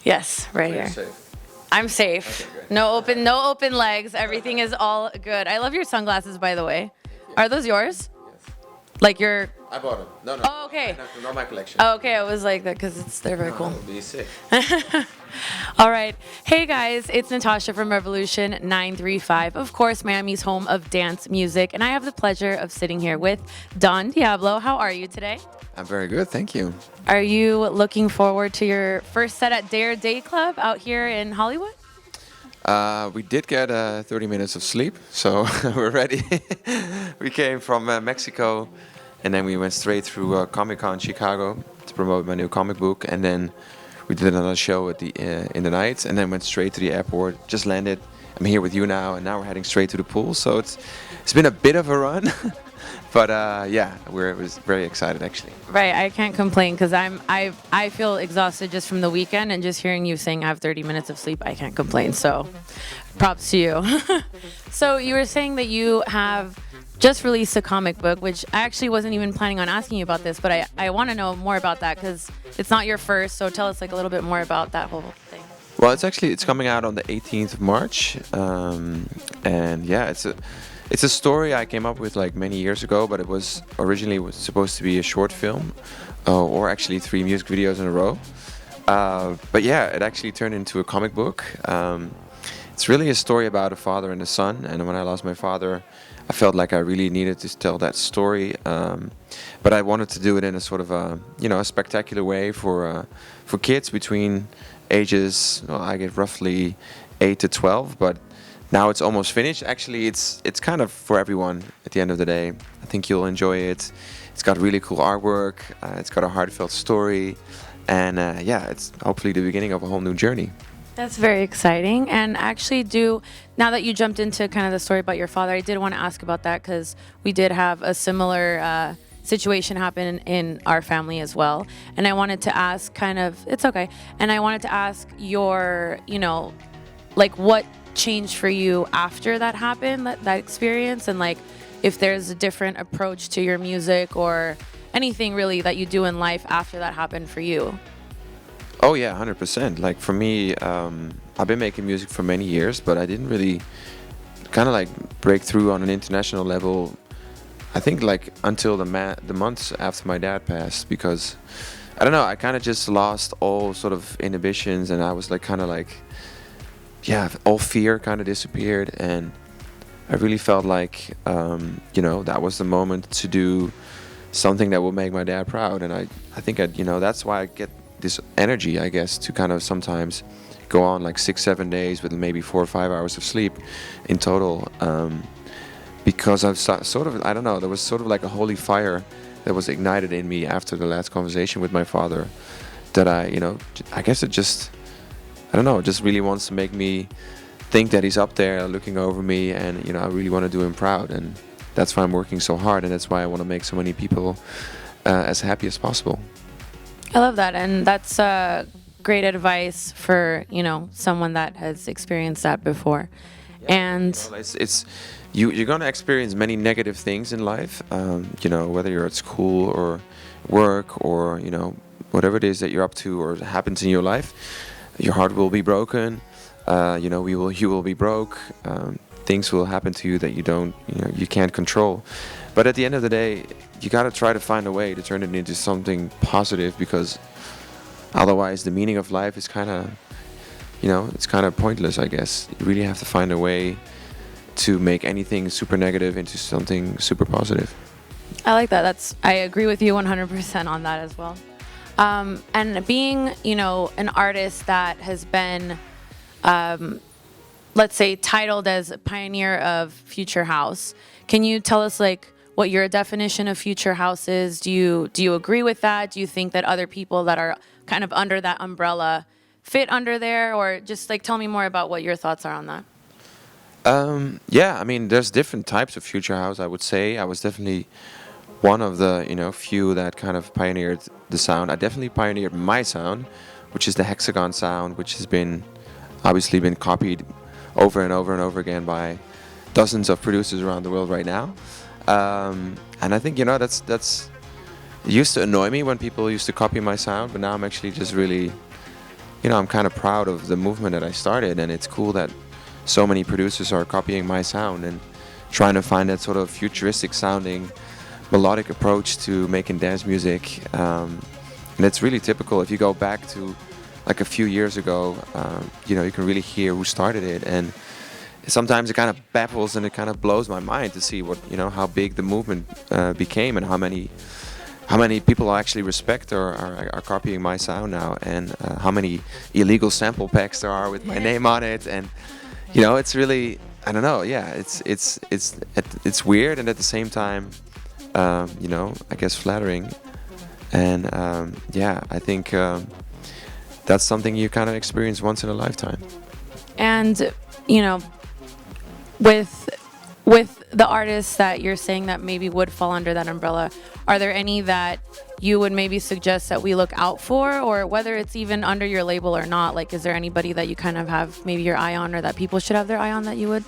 Yes, right here. Safe. I'm safe. Okay, good. No open legs. Everything is all good. I love your sunglasses, by the way. Are those yours? Yes. Like your? I bought them. No, no. Oh, okay. Not my collection. Oh, okay, I was like that because they're very cool. It'll be sick. All right. Hey guys, it's Natasha from Revolution 935. Of course, Miami's home of dance music, and I have the pleasure of sitting here with Don Diablo. How are you today? I'm very good, thank you. Are you looking forward to your first set at DAER Dayclub out here in Hollywood? We did get 30 minutes of sleep, so we're ready. We came from Mexico, and then we went straight through Comic-Con Chicago to promote my new comic book, and then we did another show at the in the night, and then went straight to the airport. Just landed. I'm here with you now, and now we're heading straight to the pool. So it's been a bit of a run, but yeah, was very excited actually. Right, I can't complain because I feel exhausted just from the weekend, and just hearing you saying I have 30 minutes of sleep, I can't complain. So, props to you. So you were saying that you have just released a comic book, which I actually wasn't even planning on asking you about this, but I want to know more about that because it's not your first. So tell us like a little bit more about that whole thing. Well, it's coming out on the 18th of March, and yeah, it's a story I came up with like many years ago, but it was originally supposed to be a short film, or actually 3 music videos in a row. But yeah, it actually turned into a comic book. It's really a story about a father and a son, and when I lost my father, I felt like I really needed to tell that story. But I wanted to do it in a sort of a spectacular way for kids between ages, well, I get roughly 8 to 12, but now it's almost finished. Actually, it's kind of for everyone at the end of the day. I think you'll enjoy it. It's got really cool artwork. It's got a heartfelt story, and yeah, it's hopefully the beginning of a whole new journey. That's very exciting. And actually, now that you jumped into kind of the story about your father, I did want to ask about that because we did have a similar situation happen in our family as well. And I wanted to ask it's okay. And I wanted to ask your, like what changed for you after that happened, that experience, and like if there's a different approach to your music or anything really that you do in life after that happened for you. Oh yeah, 100%. Like for me, I've been making music for many years, but I didn't really kind of like break through on an international level. I think like until the months after my dad passed, because I don't know, I kind of just lost all sort of inhibitions, and I was like kind of like, yeah, all fear kind of disappeared, and I really felt like that was the moment to do something that will make my dad proud. And I think that's why I get this energy, I guess, to kind of sometimes go on like 6-7 days with maybe 4 or 5 hours of sleep in total, because I've sort of, I don't know, there was sort of like a holy fire that was ignited in me after the last conversation with my father, that I guess it just, I don't know, it just really wants to make me think that he's up there looking over me, and I really want to do him proud, and that's why I'm working so hard, and that's why I want to make so many people as happy as possible. I love that, and that's great advice for someone that has experienced that before. Yeah, And you're gonna experience many negative things in life, whether you're at school or work or whatever it is that you're up to or happens in your life. Your heart will be broken. You will be broke. Things will happen to you that you can't control. But at the end of the day, you gotta try to find a way to turn it into something positive, because otherwise the meaning of life is kind of, it's kind of pointless, I guess. You really have to find a way to make anything super negative into something super positive. I like that. I agree with you 100% on that as well. And being, an artist that has been, let's say, titled as a pioneer of future house, can you tell us like what your definition of future house is? Do you agree with that? Do you think that other people that are kind of under that umbrella fit under there, or just like tell me more about what your thoughts are on that? Yeah, I mean, there's different types of future house, I would say. I was definitely one of the few that kind of pioneered the sound. I definitely pioneered my sound, which is the Hexagon sound, which has obviously been copied over and over and over again by dozens of producers around the world right now. And I think that's it used to annoy me when people used to copy my sound, but now I'm actually just really I'm kind of proud of the movement that I started, and it's cool that so many producers are copying my sound and trying to find that sort of futuristic sounding melodic approach to making dance music. And it's really typical. If you go back to like a few years ago, you can really hear who started it, and sometimes it kind of baffles and it kind of blows my mind to see how big the movement became, and how many people actually respect or are copying my sound now, and how many illegal sample packs there are with my name on it. And it's really, I don't know, yeah, it's weird, and at the same time, I guess flattering. And I think that's something you kind of experience once in a lifetime. And with the artists that you're saying that maybe would fall under that umbrella, are there any that you would maybe suggest that we look out for, or whether it's even under your label or not? Like, is there anybody that you kind of have maybe your eye on, or that people should have their eye on, that you would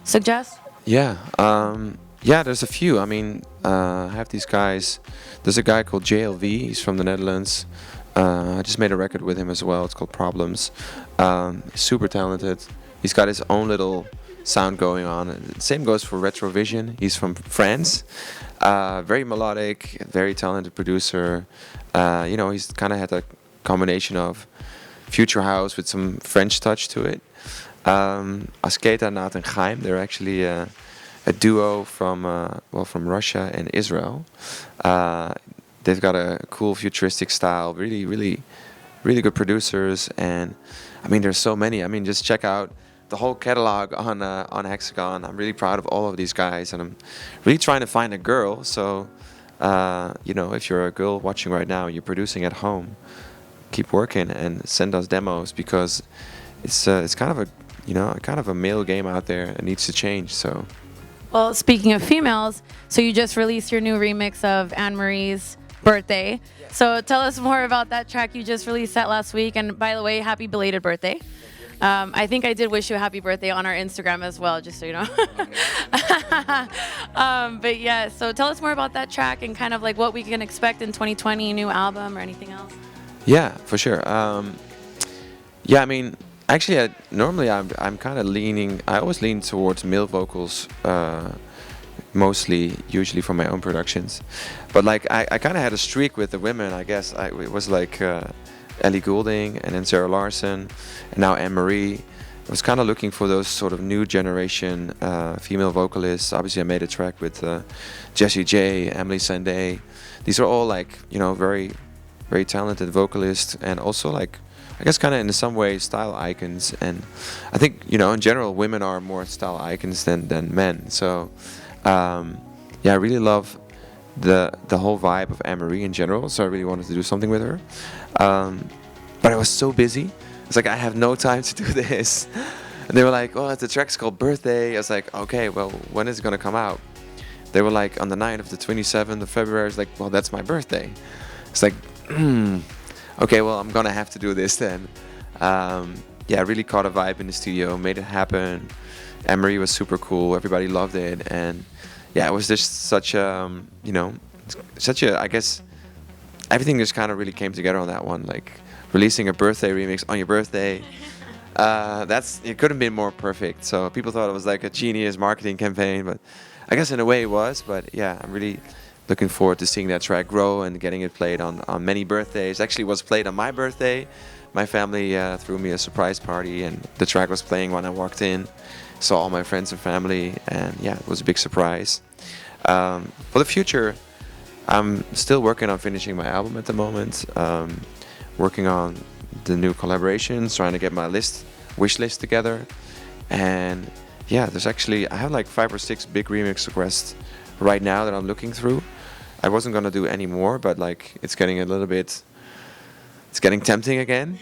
suggest? Yeah, there's a few. I mean, I have these guys. There's a guy called JLV. He's from the Netherlands. I just made a record with him as well. It's called Problems. He's super talented. He's got his own little sound going on. Same goes for Retrovision. He's from France. Very melodic, very talented producer. He's kind of had a combination of future house with some French touch to it. Asketa, Nat and Chaim, they're actually a duo from Russia and Israel. They've got a cool futuristic style, really, really, really good producers. And I mean, there's so many. I mean, just check out the whole catalog on Hexagon. I'm really proud of all of these guys, and I'm really trying to find a girl. So, if you're a girl watching right now, you're producing at home, keep working and send us demos, because it's kind of a male game out there. It needs to change. So. Well, speaking of females, so you just released your new remix of Anne Marie's Birthday. Yes. So tell us more about that track. You just released that last week, and by the way, happy belated birthday. I think I did wish you a happy birthday on our Instagram as well, just so you know. But yeah, so tell us more about that track and kind of like what we can expect in 2020, new album or anything else. Yeah, for sure. I mean, actually, normally I'm kind of leaning. I always lean towards male vocals, usually for my own productions. But like I kind of had a streak with the women. I guess it was like Ellie Goulding, and then Sarah Larson, and now Anne Marie. I was kind of looking for those sort of new generation female vocalists. Obviously, I made a track with Jessie J, Emily Sandé. These are all like very, very talented vocalists, and also like, I guess, kind of in some ways style icons. And I think in general women are more style icons than men. So I really love the whole vibe of Anne Marie in general. So I really wanted to do something with her. But I was so busy. It's like, I have no time to do this. And they were like, oh, the track's called Birthday. I was like, okay, well, when is it gonna come out? They were like, on the night of the 27th of February. I was like, well, that's my birthday. It's like, okay, well, I'm gonna have to do this then. I really caught a vibe in the studio, made it happen. Anne Marie was super cool. Everybody loved it, and it was just such a, I guess, everything just kind of really came together on that one. Like releasing a birthday remix on your birthday, it couldn't be more perfect. So people thought it was like a genius marketing campaign, but I guess in a way it was. But I'm really looking forward to seeing that track grow and getting it played on many birthdays. Actually, it was played on my birthday. My family threw me a surprise party, and the track was playing when I walked in. Saw all my friends and family, and it was a big surprise. For the future, I'm still working on finishing my album at the moment. Working on the new collaborations, trying to get my wish list together. And there's actually, I have like 5 or 6 big remix requests right now that I'm looking through. I wasn't gonna do any more, but like it's getting tempting again.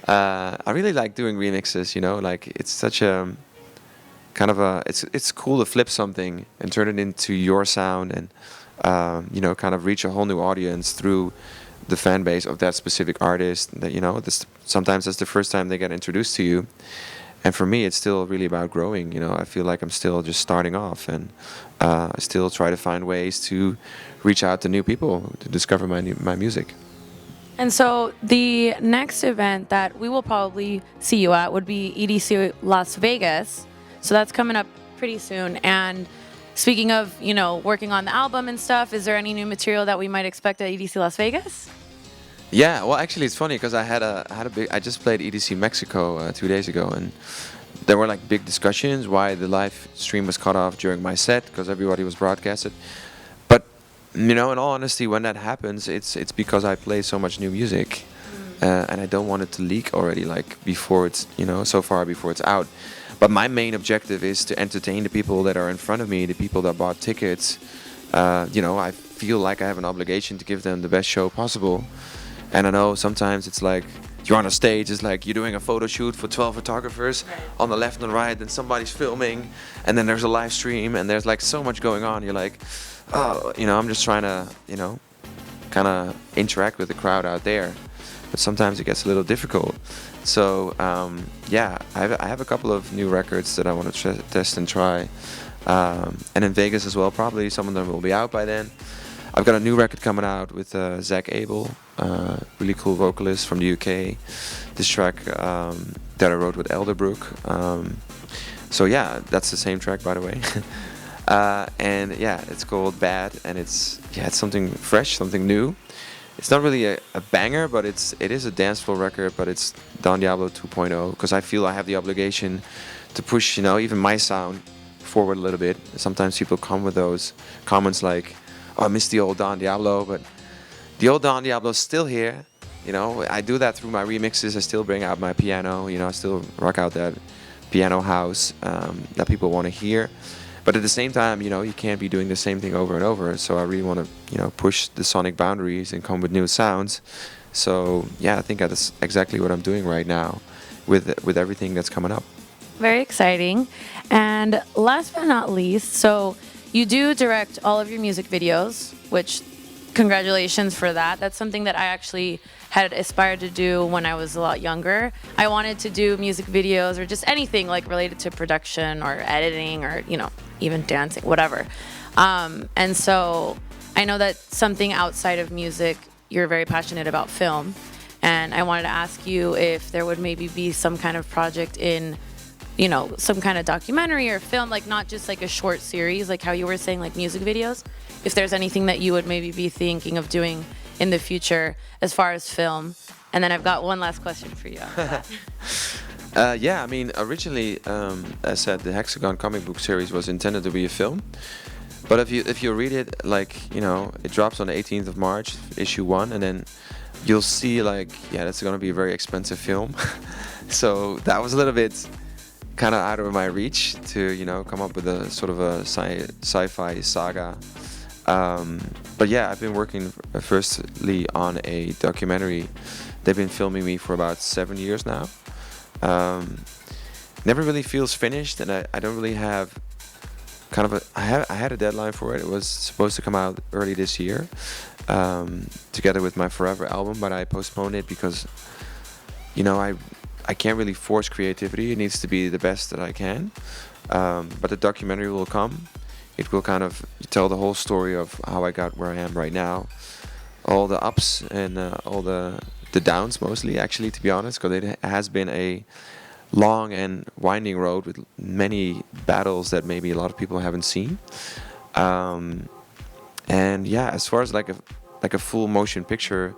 I really like doing remixes, like it's such a kind of it's cool to flip something and turn it into your sound, and kind of reach a whole new audience through the fan base of that specific artist. That sometimes that's the first time they get introduced to you. And for me, it's still really about growing. I feel like I'm still just starting off, and I still try to find ways to reach out to new people to discover my music. And so the next event that we will probably see you at would be EDC Las Vegas. So that's coming up pretty soon. And speaking of, working on the album and stuff, is there any new material that we might expect at EDC Las Vegas? Yeah, well, actually, it's funny because I just played EDC Mexico 2 days ago, and there were like big discussions why the live stream was cut off during my set because everybody was broadcasted. But in all honesty, when that happens, it's because I play so much new music, and I don't want it to leak already, like before it's so far before it's out. But my main objective is to entertain the people that are in front of me, the people that bought tickets. I feel like I have an obligation to give them the best show possible. And I know sometimes it's like you're on a stage, it's like you're doing a photo shoot for 12 photographers on the left and right, and somebody's filming, and then there's a live stream, and there's like so much going on. You're like, oh, I'm just trying to, kind of interact with the crowd out there. But sometimes it gets a little difficult. So, I have a couple of new records that I want to test and try. And in Vegas as well, probably some of them will be out by then. I've got a new record coming out with Zach Abel, really cool vocalist from the UK. This track that I wrote with Elderbrook. That's the same track, by the way. It's called Bad, and it's something fresh, something new. It's not really a banger, but it is a dance floor record, but it's Don Diablo 2.0, because I feel I have the obligation to push, even my sound forward a little bit. Sometimes people come with those comments like, oh, I miss the old Don Diablo, but the old Don Diablo's still here. I do that through my remixes. I still bring out my piano, I still rock out that piano house that people want to hear. But at the same time, you can't be doing the same thing over and over. So I really want to, push the sonic boundaries and come with new sounds. So I think that's exactly what I'm doing right now with everything that's coming up. Very exciting. And last but not least, so you do direct all of your music videos, which congratulations for that. That's something that I actually had aspired to do when I was a lot younger. I wanted to do music videos or just anything like related to production or editing or, even dancing, whatever. And so I know that something outside of music, you're very passionate about film. And I wanted to ask you if there would maybe be some kind of project in some kind of documentary or film, like not just like a short series, like how you were saying, like music videos. If there's anything that you would maybe be thinking of doing in the future as far as film. And then I've got one last question for you. Originally, as I said, the Hexagon comic book series was intended to be a film. But if you read it, it drops on the 18th of March, issue 1, and then you'll see that's going to be a very expensive film. So that was a little bit kind of out of my reach to come up with a sort of a sci-fi saga. I've been working firstly on a documentary. They've been filming me for about 7 years now. Never really feels finished, and I don't really have I had a deadline for it. It was supposed to come out early this year, together with my Forever album, but I postponed it because I can't really force creativity. It needs to be the best that I can. But the documentary will come. It will kind of tell the whole story of how I got where I am right now. All the ups and all the downs, mostly, actually, to be honest, because it has been a long and winding road with many battles that maybe a lot of people haven't seen. As far as like a full motion picture,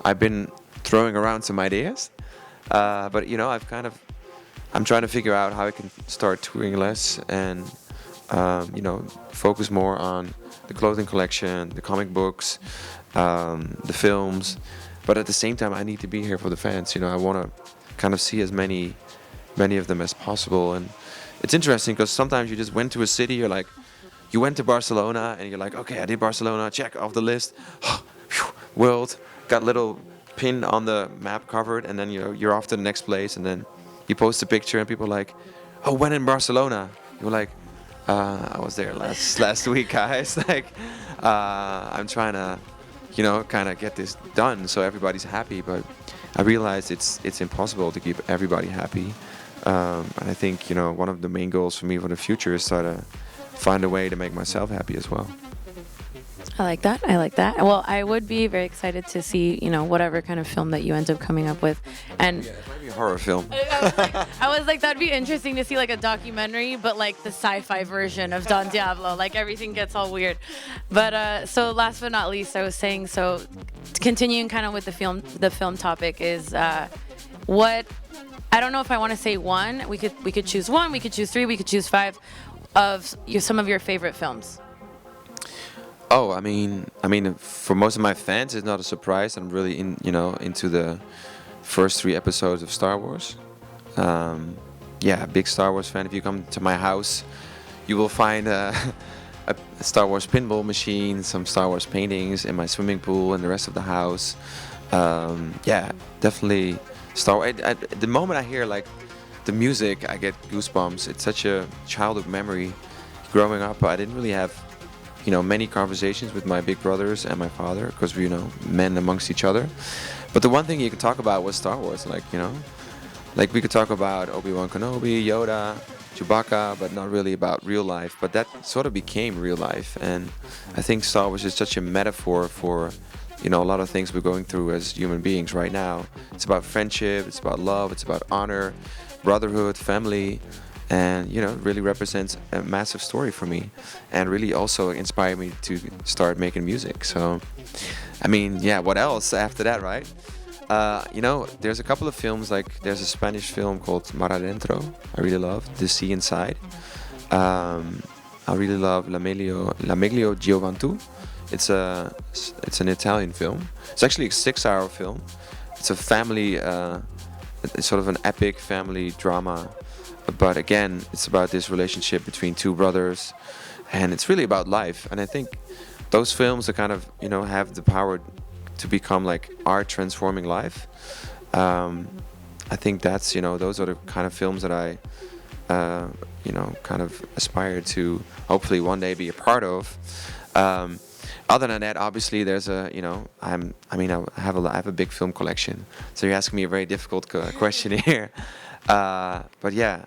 I've been throwing around some ideas. But I'm trying to figure out how I can start touring less and focus more on the clothing collection, the comic books, the films. But at the same time, I need to be here for the fans. I want to kind of see as many of them as possible. And it's interesting because sometimes you just went to a city. You went to Barcelona and you're like, okay, I did Barcelona, check off the list. World, got little pin on the map covered, and then you're off to the next place, and then you post a picture and people are like, oh, when in Barcelona? You're like, I was there last week, guys. I'm trying to kind of get this done so everybody's happy, but I realized it's impossible to keep everybody happy. And I think one of the main goals for me for the future is try to find a way to make myself happy as well. I like that. I like that. Well, I would be very excited to see, whatever kind of film that you end up coming up with. And Yeah, it might be a horror film. I was like, that'd be interesting to see like a documentary, but like the sci-fi version of Don Diablo. Like everything gets all weird. But so last but not least, I was saying, so continuing kind of with the film topic is what, I don't know if I want to say one. We could choose one. We could choose three. We could choose five of some of your favorite films. Oh, I mean, for most of my fans, it's not a surprise. I'm really into the first 3 episodes of Star Wars. Yeah, a big Star Wars fan. If you come to my house, you will find a Star Wars pinball machine, some Star Wars paintings in my swimming pool, and the rest of the house. Yeah, definitely Star Wars. The moment I hear like the music, I get goosebumps. It's such a childhood memory. Growing up, I didn't really have many conversations with my big brothers and my father because we, men amongst each other. But the one thing you could talk about was Star Wars, like we could talk about Obi-Wan Kenobi, Yoda, Chewbacca, but not really about real life. But that sort of became real life, and I think Star Wars is such a metaphor for, a lot of things we're going through as human beings right now. It's about friendship, it's about love, it's about honor, brotherhood, family. And it really represents a massive story for me, and really also inspired me to start making music. So, I mean, yeah, what else after that, right? There's a couple of films, like there's a Spanish film called Mar Adentro. I really love The Sea Inside. I really love La Meglio Giovantu. It's an Italian film. It's actually a 6-hour film. It's a family, it's sort of an epic family drama. But again, it's about this relationship between 2 brothers, and it's really about life. And I think those films are kind of, have the power to become like art transforming life. I think that's, those are the kind of films that I, kind of aspire to hopefully one day be a part of. Other than that, obviously, there's I have a big film collection. So you're asking me a very difficult question here. But yeah,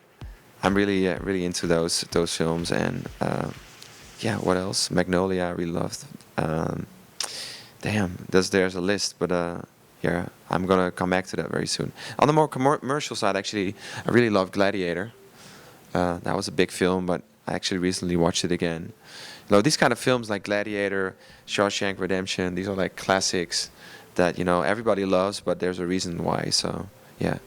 I'm really into those films, and yeah, what else? Magnolia, I really loved. Damn, there's a list, but yeah, I'm gonna come back to that very soon. On the more commercial side, actually, I really love Gladiator. That was a big film, but I actually recently watched it again. These kind of films like Gladiator, Shawshank Redemption, these are like classics that everybody loves, but there's a reason why. So yeah.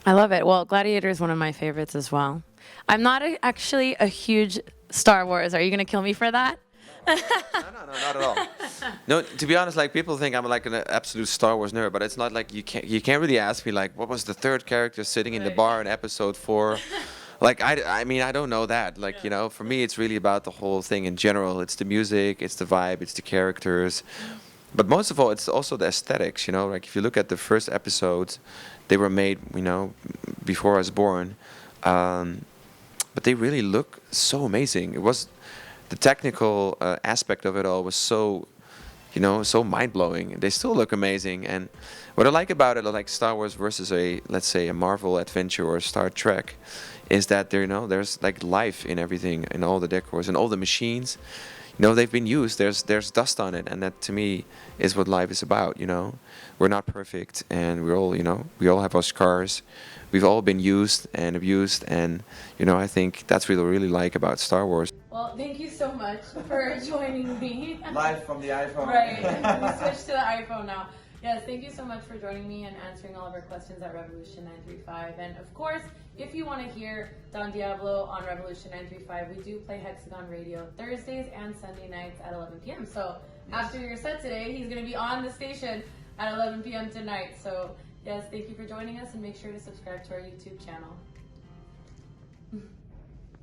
I love it. Well, Gladiator is one of my favorites as well. I'm not actually a huge Star Wars. Are you going to kill me for that? No, not at all. No, to be honest, like people think I'm like an absolute Star Wars nerd, but it's not like you can't really ask me like what was the 3rd character sitting in the bar in episode 4. Like I mean I don't know that. Like for me it's really about the whole thing in general. It's the music, it's the vibe, it's the characters. But most of all, it's also the aesthetics, like if you look at the first episodes, they were made, before I was born. But they really look so amazing. It was, the technical aspect of it all was so, so mind-blowing. They still look amazing. And what I like about it, like Star Wars versus let's say a Marvel adventure or Star Trek, is that there's like life in everything, in all the decors and all the machines. They've been used. There's dust on it, and that to me is what life is about. We're not perfect, and we're all we all have our scars. We've all been used and abused, and I think that's what I really like about Star Wars. Well, thank you so much for joining me. Live from the iPhone. Right, we switched to the iPhone now. Yes, thank you so much for joining me and answering all of our questions at Revolution 935. And of course, if you want to hear Don Diablo on Revolution 935, we do play Hexagon Radio Thursdays and Sunday nights at 11 p.m. So after your set today, he's going to be on the station at 11 p.m. tonight. So yes, thank you for joining us, and make sure to subscribe to our YouTube channel.